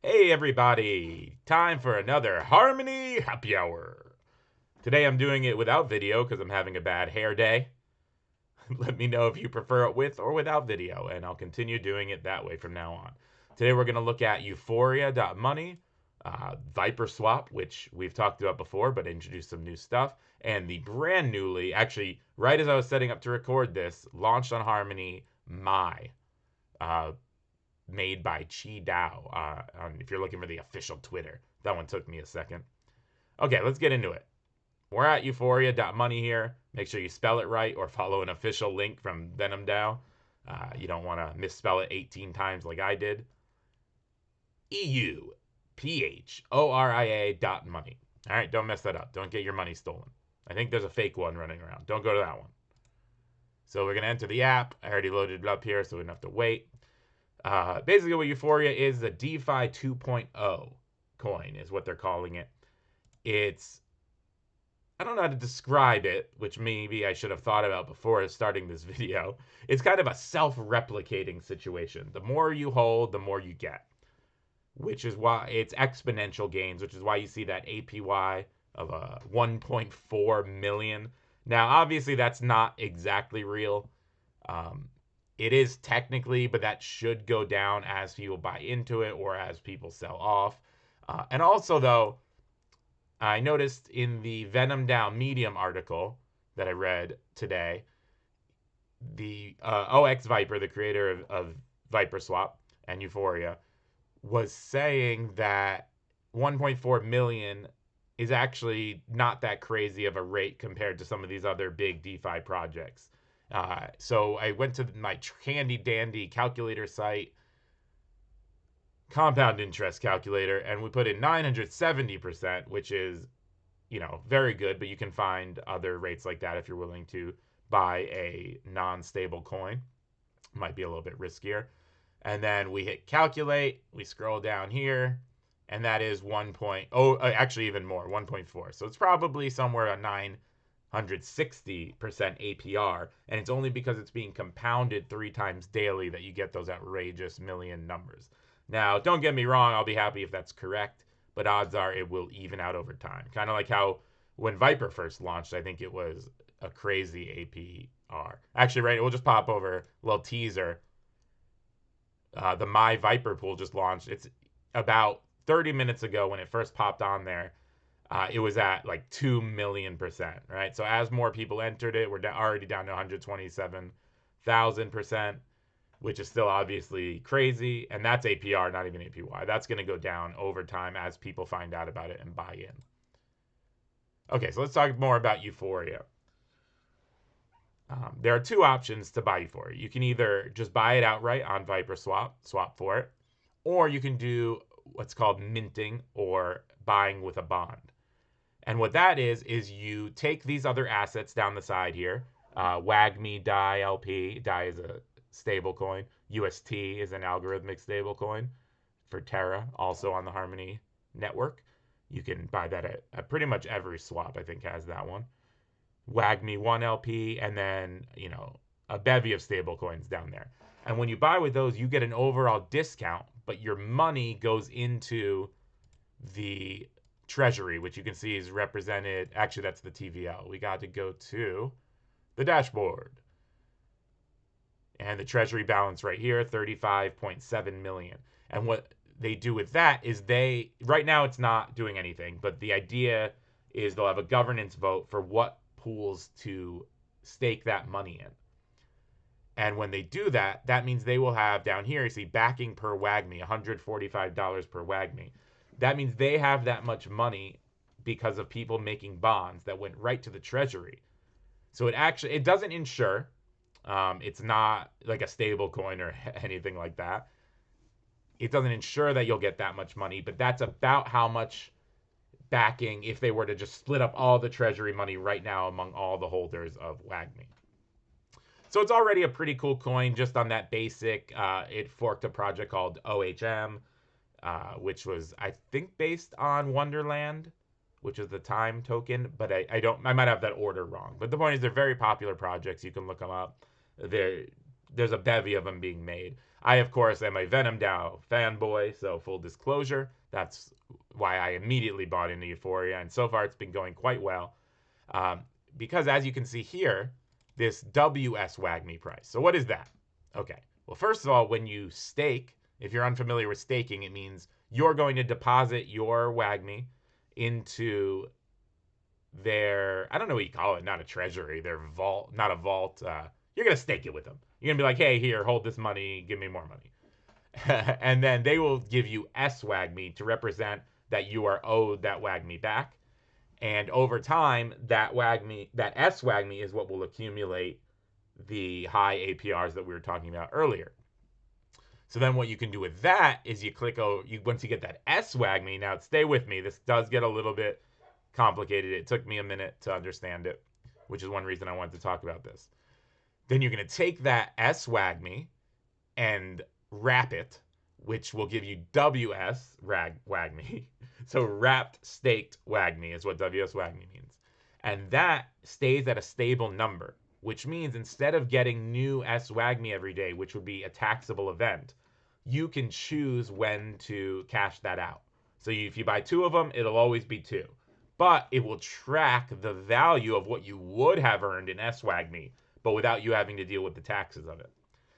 Hey everybody! Time for another Harmony Happy Hour. Today I'm doing it without video because I'm having a bad hair day. Let me know if you prefer it with or without video, and I'll continue doing it that way from now on. Today we're going to look at Euphoria.money, ViperSwap, which we've talked about before but introduced some new stuff, and the brand newly, actually, right as I was setting up to record this, launched on Harmony, Mai. Uh, Made by Chi if you're looking for the official Twitter. That one took me a second. Okay, let's get into it. We're at Euphoria.money here. Make sure you spell it right or follow an official link from VenomDAO. You don't want to misspell it 18 times like I did. EUPHORIA.money. All right, don't mess that up. Don't get your money stolen. I think there's a fake one running around. Don't go to that one. So we're going to enter the app. I already loaded it up here, so we don't have to wait. Basically, what Euphoria is, the DeFi 2.0 coin is what they're calling it. I don't know how to describe it, which maybe I should have thought about before starting this video. It's kind of a self-replicating situation. The more you hold, the more you get, which is why it's exponential gains, which is why you see that APY of 1.4 million. Now, obviously, that's not exactly real. Um, it is technically, but that should go down as people buy into it or as people sell off. And also, though, I noticed in the VenomDAO Medium article that I read today, the OX Viper, the creator of ViperSwap and Euphoria, was saying that 1.4 million is actually not that crazy of a rate compared to some of these other big DeFi projects. So I went to my handy dandy calculator site, compound interest calculator, and we put in 970%, which is, very good, but you can find other rates like that if you're willing to buy a non-stable coin. Might be a little bit riskier. And then we hit calculate, we scroll down here, and that is 1.0, actually even more, 1.4. So it's probably somewhere a 960% APR, and it's only because it's being compounded 3 times daily that you get those outrageous million numbers. Now, don't get me wrong, I'll be happy if that's correct, but odds are it will even out over time. Kind of like how when Viper first launched, I think it was a crazy APR. Actually, right, it will just pop over a little teaser. The My Viper pool just launched. It's about 30 minutes ago when it first popped on there. It was at like 2 million%, right? So as more people entered it, we're already down to 127,000%, which is still obviously crazy. And that's APR, not even APY. That's going to go down over time as people find out about it and buy in. Okay, so let's talk more about Euphoria. There are 2 options to buy Euphoria. You can either just buy it outright on ViperSwap, swap for it, or you can do what's called minting or buying with a bond. And what that is you take these other assets down the side here. WAGMI, DAI, LP. DAI is a stable coin. UST is an algorithmic stable coin for Terra, also on the Harmony network. You can buy that at pretty much every swap, I think, has that one. WAGMI 1 LP, and then, a bevy of stable coins down there. And when you buy with those, you get an overall discount, but your money goes into the treasury, which you can see is represented. Actually, that's the TVL. We got to go to the dashboard. And the treasury balance right here, 35.7 million. And what they do with that is right now it's not doing anything, but the idea is they'll have a governance vote for what pools to stake that money in. And when they do that, that means they will have down here, you see backing per WAGMI, $145 per WAGMI. That means they have that much money because of people making bonds that went right to the treasury. So it doesn't insure. It's not like a stable coin or anything like that. It doesn't ensure that you'll get that much money, but that's about how much backing if they were to just split up all the treasury money right now among all the holders of WAGMI. So it's already a pretty cool coin just on that basic. It forked a project called OHM, which was, I think, based on Wonderland, which is the time token, but I might have that order wrong. But the point is they're very popular projects. You can look them up. There's a bevy of them being made. I, of course, am a VenomDAO fanboy, so full disclosure, that's why I immediately bought into Euphoria, and so far it's been going quite well. Um, because as you can see here, this WAGMI price. So what is that? Okay. Well, first of all, when you stake, if you're unfamiliar with staking, it means you're going to deposit your WAGMI into their, I don't know what you call it, not a treasury, their vault, not a vault. You're going to stake it with them. You're going to be like, hey, here, hold this money, give me more money. And then they will give you SWAGMI to represent that you are owed that WAGMI back. And over time, that WAGMI, that SWAGMI is what will accumulate the high APRs that we were talking about earlier. So then what you can do with that is you click, once you get that SWAGMI, now stay with me, this does get a little bit complicated. It took me a minute to understand it, which is one reason I wanted to talk about this. Then you're going to take that SWAGMI and wrap it, which will give you WAGMI. So wrapped staked WAGMI is what WSWAGMI means. And that stays at a stable number, which means instead of getting new SWAGMI every day, which would be a taxable event, you can choose when to cash that out. So if you buy 2 of them, it'll always be 2. But it will track the value of what you would have earned in SWAGMI, but without you having to deal with the taxes of it.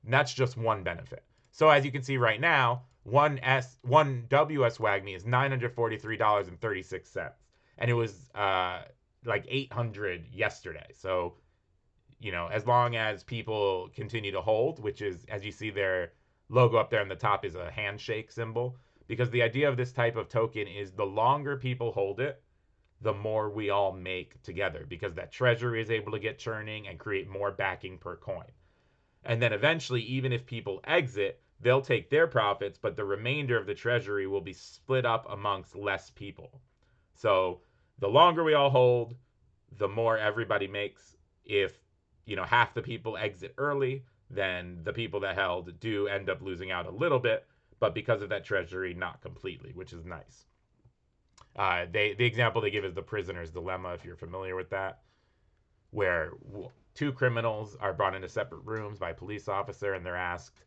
And that's just one benefit. So as you can see right now, one WSWAGMI is $943.36. And it was like 800 yesterday. So, as long as people continue to hold, which is, as you see, their logo up there on the top is a handshake symbol. Because the idea of this type of token is the longer people hold it, the more we all make together. Because that treasury is able to get churning and create more backing per coin. And then eventually, even if people exit, they'll take their profits, but the remainder of the treasury will be split up amongst less people. So the longer we all hold, the more everybody makes. If, half the people exit early, then the people that held do end up losing out a little bit, but because of that treasury, not completely, which is nice. The example they give is the prisoner's dilemma, if you're familiar with that, where 2 criminals are brought into separate rooms by a police officer, and they're asked,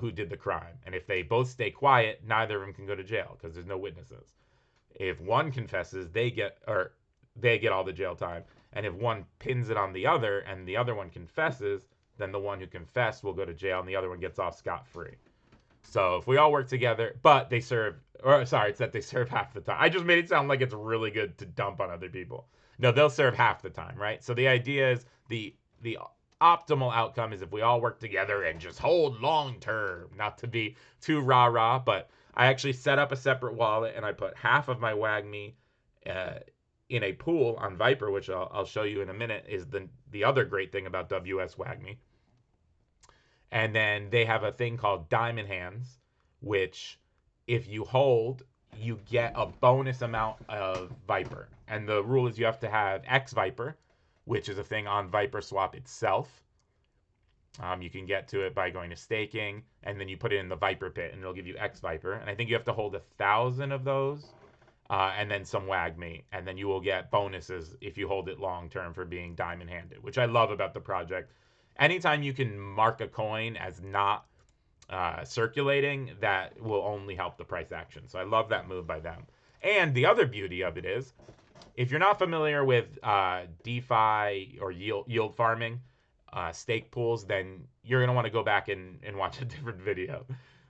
who did the crime. And if they both stay quiet, neither of them can go to jail because there's no witnesses. If one confesses, they get all the jail time. And if one pins it on the other and the other one confesses, then the one who confessed will go to jail and the other one gets off scot-free. So if we all work together, but it's that they serve half the time. I just made it sound like it's really good to dump on other people. No, they'll serve half the time, right? So the idea is the optimal outcome is if we all work together and just hold long term, not to be too rah-rah, but I actually set up a separate wallet and I put half of my WAGMI in a pool on Viper, which I'll show you in a minute, is the other great thing about WSWAGMI. And then they have a thing called Diamond Hands, which if you hold, you get a bonus amount of Viper. And the rule is you have to have X Viper, which is a thing on ViperSwap itself. You can get to it by going to staking, and then you put it in the Viper pit, and it'll give you X Viper. And I think you have to hold 1,000 of those, and then some WAGMI, and then you will get bonuses if you hold it long term for being diamond handed, which I love about the project. Anytime you can mark a coin as not circulating, that will only help the price action. So I love that move by them. And the other beauty of it is, if you're not familiar with DeFi or yield farming, stake pools, then you're going to want to go back and watch a different video.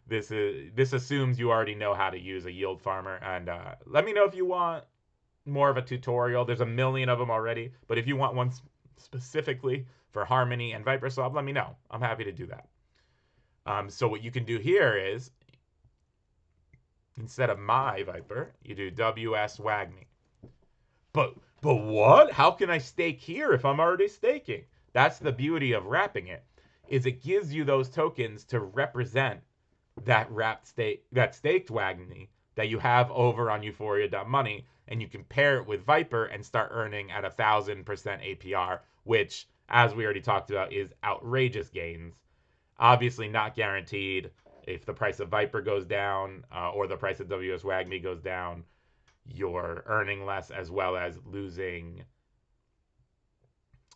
This assumes you already know how to use a yield farmer. And let me know if you want more of a tutorial. There's a million of them already. But if you want one specifically for Harmony and ViperSwap, let me know. I'm happy to do that. So what you can do here is, instead of my Viper, you do WSWAGMI. But what? How can I stake here if I'm already staking? That's the beauty of wrapping it, is it gives you those tokens to represent that staked WAGMI that you have over on Euphoria.money, and you can pair it with Viper and start earning at 1,000% APR, which, as we already talked about, is outrageous gains. Obviously not guaranteed. If the price of Viper goes down or the price of WSWAGMI goes down, you're earning less, as well as losing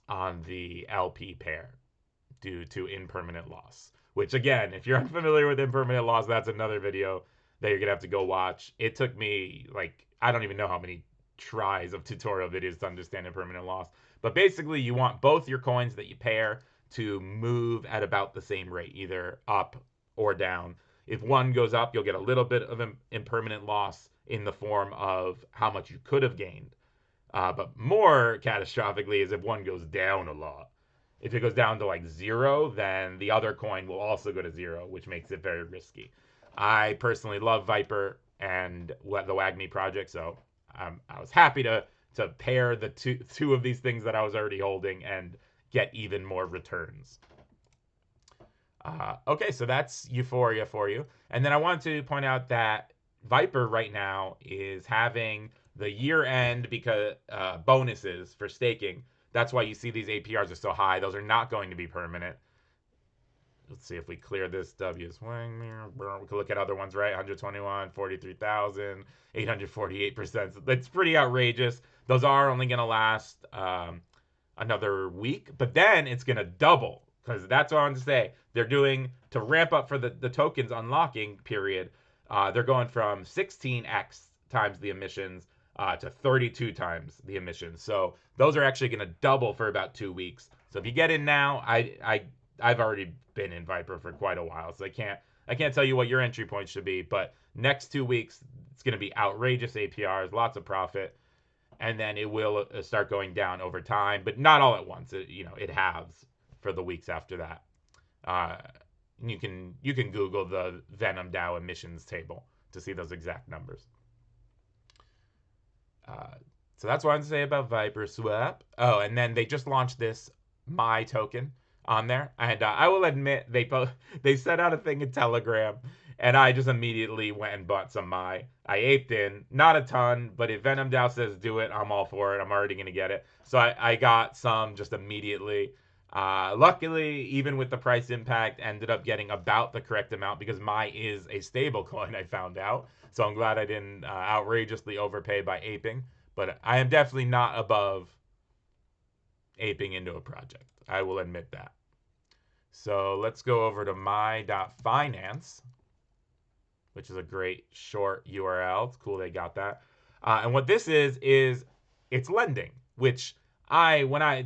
on the LP pair due to impermanent loss, which again, if you're unfamiliar with impermanent loss, that's another video that you're gonna have to go watch. It took me like, I don't even know how many tries of tutorial videos to understand impermanent loss. But basically, you want both your coins that you pair to move at about the same rate, either up or down. If one goes up, you'll get a little bit of impermanent loss in the form of how much you could have gained. But more catastrophically is if one goes down a lot. If it goes down to like 0, then the other coin will also go to 0, which makes it very risky. I personally love Viper and the WAGMI project, so I was happy to pair the two of these things that I was already holding and get even more returns. Okay, so that's Euphoria for you. And then I want to point out that Viper right now is having the year-end because bonuses for staking. That's why you see these APRs are so high. Those are not going to be permanent. Let's see if we clear this W swing. We can look at other ones, right? 121, 43,000, 848%. That's pretty outrageous. Those are only going to last another week, but then it's going to double, because that's what I want to say. They're doing, to ramp up for the tokens unlocking period, they're going from 16x times the emissions to 32 times the emissions. So those are actually going to double for about 2 weeks. So if you get in now, I've already been in Viper for quite a while, so I can't tell you what your entry point should be, but next 2 weeks it's going to be outrageous APRs, lots of profit, and then it will start going down over time, but not all at once. It halves for the weeks after that. You can Google the VenomDAO emissions table to see those exact numbers. So that's what I want to say about ViperSwap. Oh, and then they just launched this Mai token on there, and I will admit they set out a thing in Telegram, and I just immediately went and bought some Mai. I aped in, not a ton, but if VenomDAO says do it, I'm all for it. I'm already gonna get it, so I got some just immediately. Luckily, even with the price impact, ended up getting about the correct amount because Mai is a stable coin, I found out. So I'm glad I didn't outrageously overpay by aping. But I am definitely not above aping into a project. I will admit that. So let's go over to mai.finance, which is a great short URL. It's cool they got that. And what this is it's lending, which when I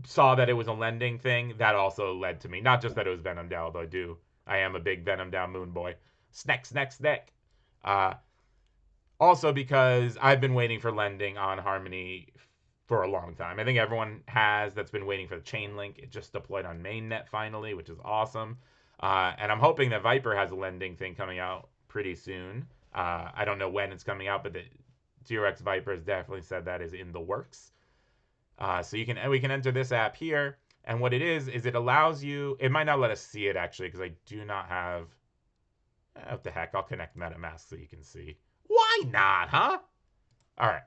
saw that it was a lending thing, that also led to me. Not just that it was VenomDAO, although I am a big VenomDAO moon boy. Snack. Also because I've been waiting for lending on Harmony for a long time. I think everyone that's been waiting for the Chainlink. It just deployed on mainnet finally, which is awesome. And I'm hoping that Viper has a lending thing coming out pretty soon. I don't know when it's coming out, but the TRX Viper has definitely said that is in the works. So we can enter this app here, and what it is it allows you. It might not let us see it actually because I do not have. What the heck? I'll connect MetaMask so you can see. Why not, huh? All right.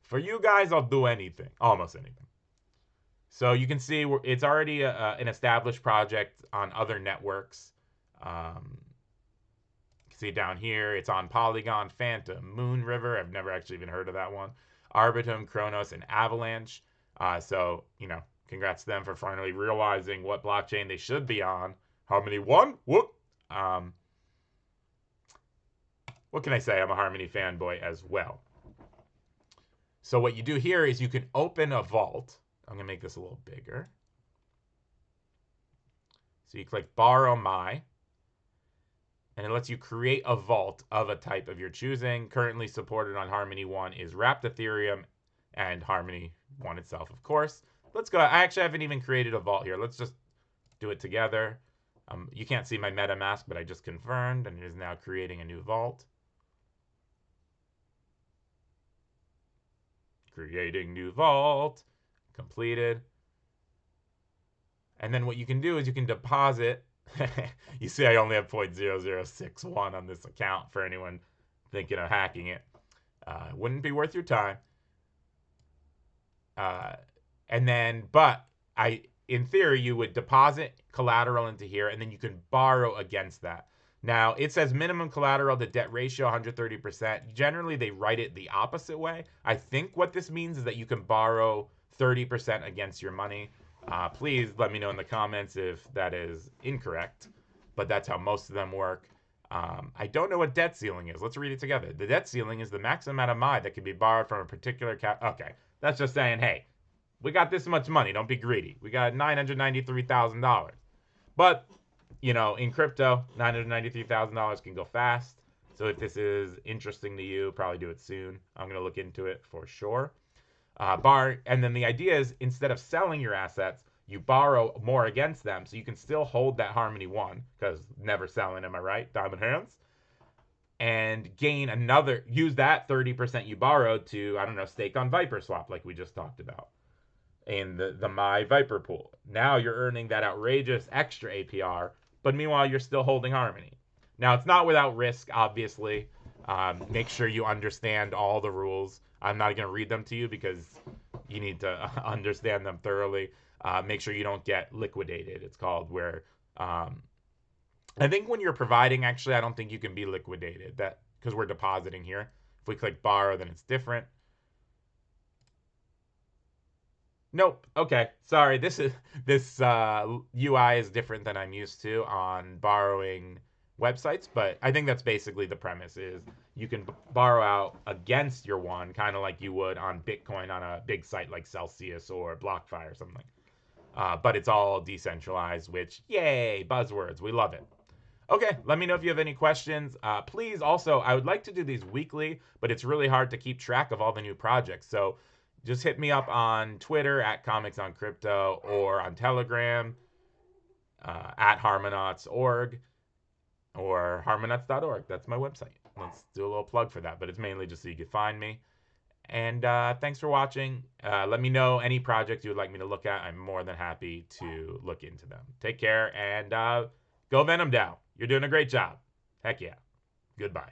For you guys, I'll do anything, almost anything. So you can see it's already an established project on other networks. You can see down here, it's on Polygon, Phantom, Moon River. I've never actually even heard of that one. Arbitrum, Kronos, and Avalanche. So, congrats to them for finally realizing what blockchain they should be on. Harmony 1? Whoop! What can I say? I'm a Harmony fanboy as well. So what you do here is you can open a vault. I'm going to make this a little bigger. So you click Borrow Mai, and it lets you create a vault of a type of your choosing. Currently supported on Harmony 1 is Wrapped Ethereum and Harmony 1 itself, of course. Let's go. I actually haven't even created a vault here. Let's just do it together. You can't see my MetaMask, but I just confirmed, and it is now creating a new vault. Creating new vault. Completed. And then what you can do is you can deposit. You see I only have 0.0061 on this account for anyone thinking of hacking it. Wouldn't be worth your time. In theory, you would deposit collateral into here, and then you can borrow against that. Now, it says minimum collateral to debt ratio 130%. Generally, they write it the opposite way. I think what this means is that you can borrow 30% against your money. Please let me know in the comments if that is incorrect, but that's how most of them work. I don't know what debt ceiling is. Let's read it together. The debt ceiling is the maximum amount of mai that can be borrowed from a particular Okay, that's just saying, hey, we got this much money. Don't be greedy. We got $993,000. But, in crypto, $993,000 can go fast. So if this is interesting to you, probably do it soon. I'm going to look into it for sure. And then the idea is, instead of selling your assets, you borrow more against them, so you can still hold that Harmony 1, because never selling, am I right? Diamond hands. And use that 30% you borrowed to, I don't know, stake on ViperSwap, like we just talked about, in the my Viper pool. Now you're earning that outrageous extra APR, but meanwhile you're still holding Harmony. Now it's not without risk, obviously. Make sure you understand all the rules. I'm not going to read them to you because you need to understand them thoroughly. Make sure you don't get liquidated. It's called where I think when you're providing, actually, I don't think you can be liquidated. That because we're depositing here. If we click borrow, then it's different. Nope. Okay. Sorry. This UI is different than I'm used to on borrowing websites, but I think that's basically the premise is you can borrow out against your one, kind of like you would on Bitcoin on a big site like Celsius or BlockFi or something. But it's all decentralized, which, yay, buzzwords. We love it. Okay, let me know if you have any questions. Please also, I would like to do these weekly, but it's really hard to keep track of all the new projects. So just hit me up on Twitter at Comics on Crypto or on Telegram at harmonauts.org or harmonauts.org. That's my website. Let's do a little plug for that, but it's mainly just so you can find me. And thanks for watching. Let me know any projects you would like me to look at. I'm more than happy to look into them. Take care and go VenomDAO. You're doing a great job. Heck yeah. Goodbye.